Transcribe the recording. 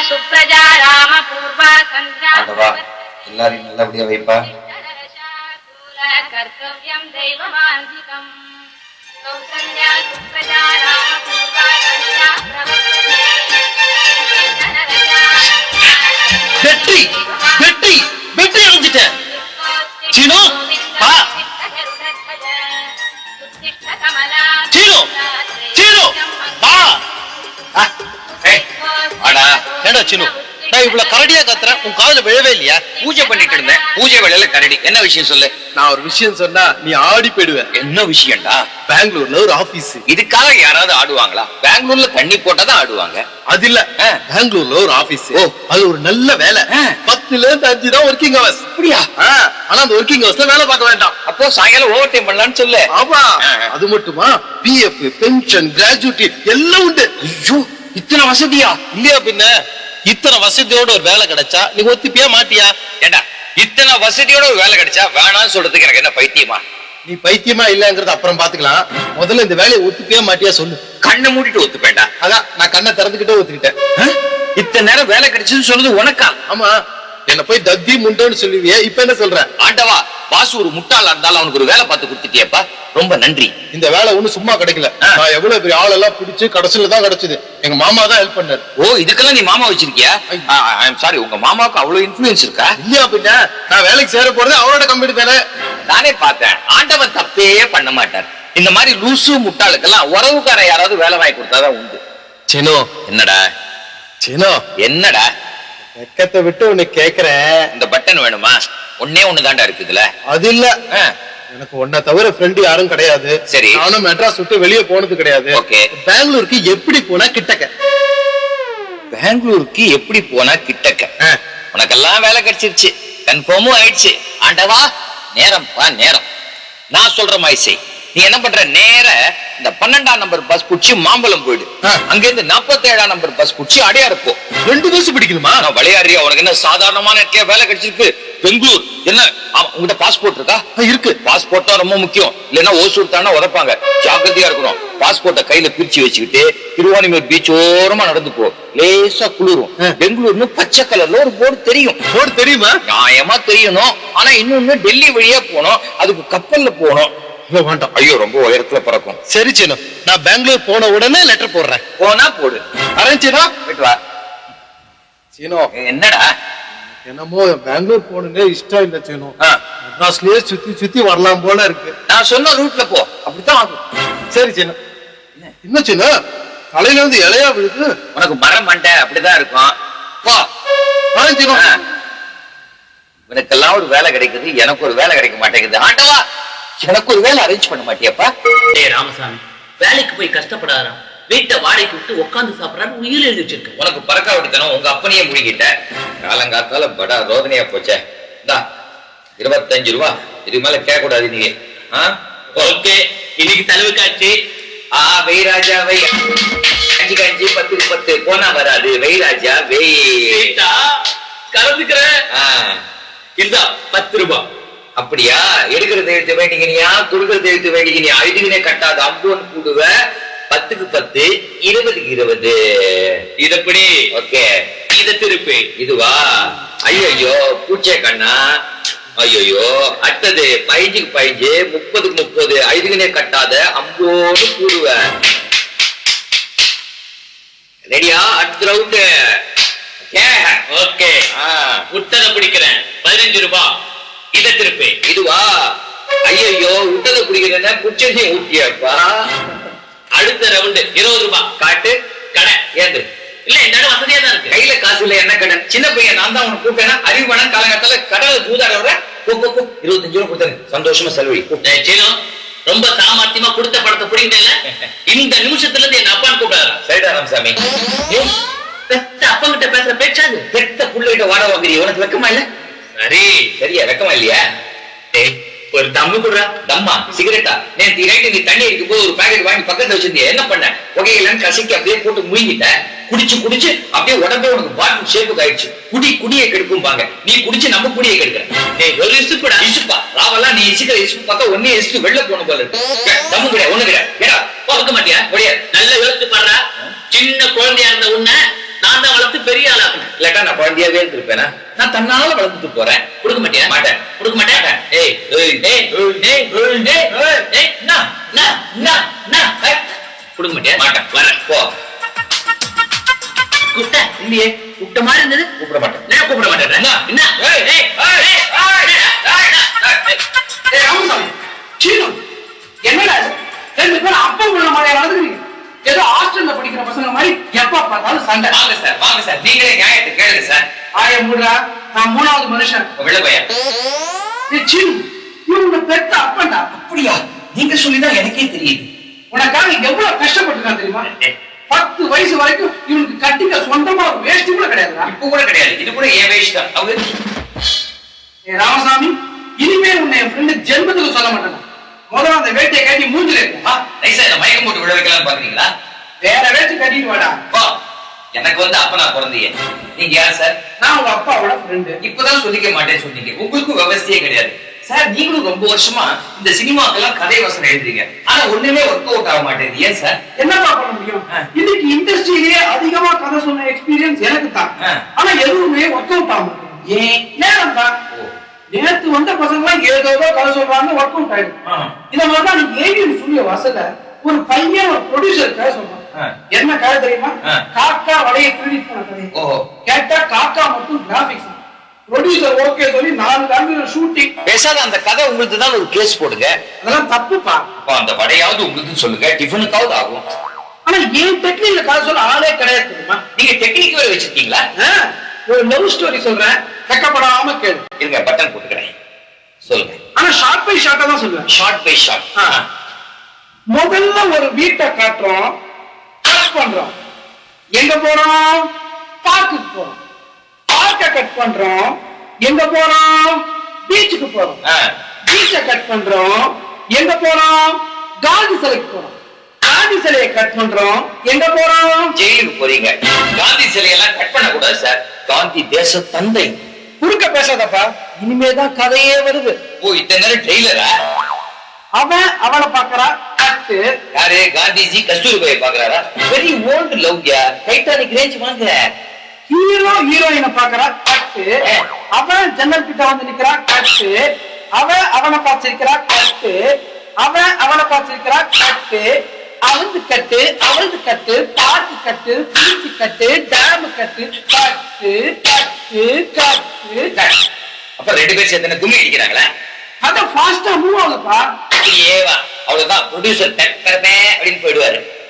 சுப்ரஜா ராம பூர்வா சந்தியா எல்லாரையும் நல்லபடியா வைப்பா. கர்த்தவ்யம் தெய்வமாந்திகம் கௌசல்யா சுப்ரஜா ராம பூர்வா சந்தியா வெற்றி வெற்றி வெற்றி அடைஞ்சிட்டேன். சீனு வா. சீனு சீனு வா. ஏடா சீனு, நான் இவ்வளவு கரடியா கத்துறேன், உன் காதுல விழவே இல்லையா? பூஜை பண்ணிட்டு இருந்தேன். பூஜை வேளையில கரடி. என்ன விஷயம் சொல்லு. நான் ஒரு விஷயம் சொன்னா நீ ஆடி போயிடுவ. என்ன விஷயம்டா? பெங்களூர்ல ஒரு ஆபீஸ். இதுக்காக யாராவது ஆடுவாங்களா? பெங்களூர்ல தண்ணி போட்டாதான் ஆடுவாங்க. அது இல்ல, பெங்களூர்ல ஒரு ஆபீஸ். அது ஒரு நல்ல வேலை. 10ல இருந்து 5 தான் ஒர்க்கிங் ஹவர்ஸ். அப்படியா? ஆனா அந்த ஒர்க்கிங் ஹவர்ஸ்ல வேலை பார்க்க வேண்டாம். அப்போ சாயங்காலம் ஓவர் டைம் பண்ணலாம்னு சொல்லு. ஆமா, அது மட்டுமா, பிஎஃப், பென்ஷன், கிராஜுவிட்டி எல்லாம் உண்டு. ஐயோ, இத்தனை வசதியா? இல்லையா பின்ன? இத்தனை வசதியோட ஒரு வேலை கிடைச்சா நீ ஒத்துப்பியா மாட்டியா? ஏண்டா, இத்தனை வசதியோட ஒரு வேலை கிடைச்சா வேணாம்னு சொல்றதுக்கு எனக்கு என்ன பைத்தியமா? நீ பைத்தியமா இல்லங்கிறது அப்புறம் பாத்துக்கலாம். முதல்ல இந்த வேலையை ஒத்துப்பியா மாட்டியா சொல்லு. கண்ணை மூடிட்டு ஒத்துப்பேண்டா. அதான் நான் கண்ணை திறந்துகிட்டே ஒத்துக்கிட்டேன். இத்தனை நேரம் வேலை கிடைச்சதுன்னு சொல்றது உனக்கா? ஆமா, என்ன போய் தத்தி முண்டோன்னு சொல்லுவியே, இப்ப என்ன சொல்ற? ஆண்டவா, பாசு ஒரு முட்டாளா இருந்தாலும் அவனுக்கு ஒரு வேலை பார்த்து கொடுத்துட்டியப்பா, ரொம்ப நன்றி. இந்த வேலை ஒண்ணு சும்மா கிடைக்கல. நான் எவ்வளவு பெரிய ஆளெல்லாம் பிடிச்சு கடைசியில தான் கிடைச்சது. எங்க மாமா தான் ஹெல்ப் பண்ணாரு. ஓ, இதுக்கெல்லாம் நீ மாமா வச்சிருக்கியா? சாரி, உங்க மாமாவுக்கு அவ்வளவு இன்ஃபுளுன்ஸ் இருக்கா? இல்லையா பின்ன? நான் வேலைக்கு சேர போறது அவரோட கம்பெனி தானே. நானே பார்த்தேன். ஆண்டவன் தப்பே பண்ண மாட்டார். இந்த மாதிரி லூசு முட்டாளுக்கெல்லாம் உறவுக்கார யாராவது வேலை வாங்கி கொடுத்தாதான் உண்டு. சீனோ. என்னடா சீனோ? என்னடா? வெக்கத்தை விட்டு ஒண்ணு கேக்குறேன். இந்த பட்டன் வேணுமா? ஒன்னே ஒண்ணுதான்டா இருக்குதுல. அது இல்ல, எனக்கு உன்னை தவிர ஃப்ரெண்ட் யாரும் கிடையாது. சரி, நானும் மெட்ராஸ் விட்டு வெளியே போனது கிடையாது. ஓகே. பெங்களூருக்கு எப்படி போனா கிட்டக்க? பெங்களூருக்கு எப்படி போனா கிட்டக்க? உனக்கெல்லாம் வேலை கிடைச்சிருச்சு, கன்ஃபார்மும் ஆயிடுச்சு. ஆண்டவா, நேரம் பா நேரம். நான் சொல்ற மாதிரி செய். நீ என்ன பண்ற, நேர இந்த 12ஆம் நம்பர் பஸ் புடிச்சு மாம்பழம் போயிடு. அங்க இருந்து 47ஆம் நம்பர் பஸ் புடிச்சு அடையாறு போ. 2 பஸ் பிடிக்கணுமா? நான் விளையாடுறியா? உனக்கு என்ன சாதாரணமான இடத்துல வேலை கிடைச்சிருக்கு? பெங்களூர் என்ன? உங்ககிட்ட பாஸ்போர்ட் இருக்கா? இருக்கு. பாஸ்போர்ட் தான் ரொம்ப முக்கியம். இல்லன்னா ஓசூர் தானே உதப்பாங்க. ஜாக்கிரதையா இருக்கணும். பாஸ்போர்ட்டை கையில பிரிச்சு வச்சுக்கிட்டு திருவானிமூர் பீச் ஓரமா நடந்து போ. லேசா குளிரும். பெங்களூர்னு பச்சை கலர்ல ஒரு போர்டு தெரியும். போர்டு தெரியுமா? நியாயமா தெரியணும். ஆனா இன்னொன்னு, டெல்லி வழியா போனோம், அதுக்கு கப்பல்ல போனோம். வேண்டாம். ஐயோ, ரொம்ப உயரத்துல பறக்கும். சரி சீனோ, நான் பெங்களூர் போன உடனே லெட்டர் போடுறேன். போனா போடு. அரேஞ்சீனோ? போயிட்டு வா. சீனோ, என்னடா? என்னமோ பெங்களூர் போகணுங்க இஷ்டம் இல்ல சீனோ. மெட்ராஸ்லயே சுத்தி சுத்தி வரலாம் போல இருக்கு. நான் சொன்ன ரூட்ல போ, அப்படித்தான் ஆகும். சரி சீனோ. என்ன சீனோ, தலையில இருந்து இலையா விழுது? உனக்கு மரம் மண்டை அப்படிதான் இருக்கும். போ. அரேஞ்சீனோ. உனக்கெல்லாம் ஒரு வேலை கிடைக்குது, எனக்கு ஒரு வேலை கிடைக்க மாட்டேங்குது. ஆண்டவா, எனக்கு ஒரு வேலை அரேஞ்ச் பண்ண மாட்டியாப்பா? டேய் ராமசாமி, வேலைக்கு போய் கஷ்டப்படாராம், வீட்டை வாடகைக்கு விட்டு உட்காந்து சாப்பிடறான்னு உயிர் எழுதி வச்சிருக்க. உனக்கு பறக்க விட்டுத்தனம், உங்க அப்பனையே முடிக்கிட்ட. காலங்காத்தால படா ரோதனையா போச்சே. 25 ரூபா, இதுக்கு மேல கேட்க கூடாது நீ. ஓகே, இன்னைக்கு செலவு காட்சி. வெய் ராஜா வெய். 5 5 10 10 போனா வராது. வெய் ராஜா வெய். கலந்துக்கிறேன். இந்த 10 ரூபாய். அப்படியா? எடுக்கிறது எழுத்து வேண்டிக்கினியா, கொடுக்கறது எழுத்து வேண்டிக்கினியா? இதுக்குனே கட்டாது. 50 கூடுவ, 10க்கு 10, 20க்கு 20. இதப்படி. ஓகே. இத திருப்பி. இதுவா? ஐயோ பூச்சே கண்ணா. ஐயோ, அடுத்தது 15க்கு 15, 30க்கு 30. இதுக்குனே கட்டாத. 50 கூடுவ. ரெடியா? அடுத்த ரவுண்டு. ஓகே. விட்டதை பிடிக்கிறேன். 15 ரூபாய். இத திருப்பி. இதுவா? ஐயோ, விட்டதை பிடிக்கிறேன்னா குச்சதை ஊட்டியப்பா. அடுத்த ரவுண்டு 20 ரூபாய். காட்டு. கடை ஏந்து. இல்ல, இந்த இடம் வசதியா தான் இருக்கு. கையில காசு இல்ல, என்ன கடை? சின்ன பையன் நான் தான் உனக்கு கூப்பிட்டேன்னா அறிவு வேணாம். காலகட்டத்துல கடலை தூதாட வர 25 ரூபா கொடுத்தாங்க. சந்தோஷமா செலவழி. ரொம்ப சாமர்த்தியமா கொடுத்த படத்தை பிடிக்கல. இந்த நிமிஷத்துல இருந்து என் அப்பான்னு கூப்பிடாரு. சரிடா ராமசாமி. பெத்த அப்பங்கிட்ட பேசுற பேச்சாது. பெத்த புள்ளைகிட்ட வாட வாங்குறீ, உனக்கு வெக்கமா இல்ல? சரி சரியா, வெக்கமா இல்லையா? ஒரு தம்மு குடுறா. தம்மா? சிகரெட்டா? நேற்று நைட்டு நீ தண்ணி அடிக்கும் போது ஒரு பேக்கெட் வாங்கி பக்கத்துல வச்சிருந்தியா? என்ன பண்ண? புகையிலன்னு கசக்கி அப்படியே போட்டு முழுங்கிட்ட. குடிச்சு குடிச்சு அப்படியே உடம்பே உனக்கு பாட்டில் ஷேப்புக்கு ஆயிடுச்சு. குடியை கெடுக்கும்பாங்க. நீ குடிச்சு நம்ம குடியை கெடுக்கிற. ஒரு இசுப்புடா. இசுப்பா? ராவெல்லாம் நீ இசுக்கிற இசுப்பு பார்த்தா ஒன்னே இசுக்கு வெளில போன போல இருக்கு. தம்மு கிடையாது, ஒண்ணு கிடையாது. பார்க்க மாட்டியா? நல்ல யோசிச்சு பாடுறா. சின்ன குழந்தையா இருந்த உன்னை நான் தான் வளர்த்து பெரிய பெரிய ஆளாக்கணும். இல்லாட்டா நான் குழந்தையாவே இருந்திருப்பேனா? நான் தன்னால வளர்ந்துட்டு போறேன். கொடுக்க மாட்டியா? மாட்டேன். கொடுக்க மாட்டேன். ஏய் ஏய் ஏய் ஏய் ஏய் ஏய் கொடுக்க மாட்டியா? மாட்டேன். வரேன் போ. கூப்பிட்ட இல்லையே, கூப்பிட்ட மாதிரி இருந்தது. கூப்பிட மாட்டேன். நான் கூப்பிட மாட்டேன். என்ன? ஏய் ஏய் ஏய் ராமசாமி, சீனு, என்னடா இது? ரெண்டு பேரும் அப்பா உள்ள மாதிரியா நடந்துக்கிறீங்க? ஏதோ ஹாஸ்டல்ல படிக்கிற பசங்க மாதிரி எப்ப பார்த்தாலும் சண்டை. வாங்க சார் நீங்களே நியாயத்தை கேளுங்க சார். ஆய முடுறா, நான் 3வது மனுஷன். வெள்ள பையன். ஏய் சீனு, இவங்க பெத்த அப்பன்டா. அப்படியா? நீங்க சொல்லிதான் எனக்கே தெரியுது. உனக்காக எவ்வளவு கஷ்டப்பட்டிருக்கான் தெரியுமா? 10 வயசு வரைக்கும் இவனுக்கு கட்டிக்க சொந்தமா ஒரு வேஷ்டி கூட கிடையாதுடா. இப்ப கூட கிடையாது. இது கூட என் வயசு தான். அவங்க ஏய் ராமசாமி, இனிமே உன்னை என் ஃப்ரெண்டு ஜென்மத்துக்கு சொல்ல மாட்டேன். முதல்ல அந்த வேட்டியை கட்டி மூஞ்சில இருக்கும். நைஸா இந்த மயக்கம் போட்டு விட வைக்கலாம்னு பாக்குறீங்களா? வேற வேட்டி கட்டிட்டு வாடா. வா. எனக்கு வந்து அப்ப நான் பிறந்தீங்க. நீங்க யார் சார்? நான் உங்க அப்பாவோட ஃப்ரெண்டு. இப்பதான் சொல்லிக்க மாட்டேன்னு சொன்னீங்க. உங்களுக்கு விவசாயே கிடையாது சார். நீங்களும் ரொம்ப வருஷமா இந்த சினிமாக்கெல்லாம் கதை வசனம் எழுதுறீங்க. ஆனா ஒண்ணுமே ஒர்க் அவுட் ஆக மாட்டேங்குது. ஏன் சார்? என்னப்பா பண்ண முடியும்? இன்னைக்கு இண்டஸ்ட்ரியிலேயே அதிகமா கதை சொன்ன எக்ஸ்பீரியன்ஸ் எனக்கு தான். ஆனா எதுவுமே ஒர்க் அவுட் ஆக மாட்டேங்குது. ஏன்? நேரம் தான். நேத்து வந்த பசங்க எல்லாம் ஏதோ கதை சொல்றாங்க, ஒர்க் அவுட் ஆயிடும். இந்த மாதிரிதான் நீங்க ஏவிஎம் ஸ்டுடியோ வாசல்ல ஒரு பையன் ஒரு ப்ரொடியூசர் கதை சொல்றான். என்ன கதை தெரியுமா? காக்கா வலையை திருடி போன கதை. கேட்டா காக்கா மட்டும் கிராபிக்ஸ். ப்ரொடியூசர் ஓகே சொல்லி 4 நாள் ஷூட்டிங். பேசாத அந்த கதை உங்களுக்கு தான் ஒரு கேஸ் போடுங்க. அதெல்லாம் தப்புப்பா. அப்ப அந்த வடையாவது உங்களுக்கு சொல்லுங்க, டிஃபனுக்காவது ஆகும். ஆனா ஏன் டெக்னிக்ல கதை சொல்ல ஆளே கிடையாது தெரியுமா? நீங்க டெக்னிக் வேற வச்சிருக்கீங்களா? ஒரு லவ் ஸ்டோரி சொல்றேன், வெக்கப்படாம கேளு. இருங்க பட்டன் போட்டுக்கிறேன். சொல்லுங்க. ஆனா ஷார்ட் பை ஷார்ட்டா தான் சொல்லுவேன். Shot by shot. முதல்ல ஒரு வீட்டை காட்டுறோம், கட் பண்றோம். எங்க போறோம்? பார்க்குக்கு போறோம். பார்க்க கட் பண்றோம். எங்க போறோம்? பீச்சுக்கு போறோம். பீச்சை கட் பண்றோம். எங்க போறோம்? காந்தி சிலைக்கு போறோம். காந்தி சிலையை கட் பண்றோம். எங்க போறோம்? ஜெயிலுக்கு போறீங்க. காந்தி சிலையெல்லாம் கட் பண்ண கூடாது சார். காந்தி தேச தந்தை. குறுக்க பேசாதப்பா, இனிமேதான் கதையே வருது. ஓ இத்தனை நேரம் ட்ரெய்லரா? அவன் அவளை பாக்குறா, கட்டு. யாரு? காந்திஜி கஸ்தூரிபாயை பாக்குறாரா? வெரி ஓல்டு லவ்யா. டைட்டானிக் ரேஞ்ச் வாங்க. ஹீரோ ஹீரோயினை பாக்குறா, கட்டு. அவன் ஜன்னல் கிட்ட வந்து நிக்கிறா, கட்டு. அவன் அவனை பார்த்திருக்கிறா, கட்டு. அவன் அவளை பார்த்திருக்கிறா, கட்டு. அவளுக்கு கட்டு, அவளுக்கு கட்டு, பாட்டு கட்டு, பீச்சு கட்டு, டேம் கட்டு, கட்டு கட்டு கட்டு கட்டு. அப்ப 2 பேர் சேர்த்து கும்மி அடிக்கிறாங்களா? அத ஃபாஸ்டா மூவ் ஆகுதுப்பா. ஏவா அவ்வளவுதான். ப்ரொடியூசர் டக்கரமே அப்படின்னு போயிடுவாரு.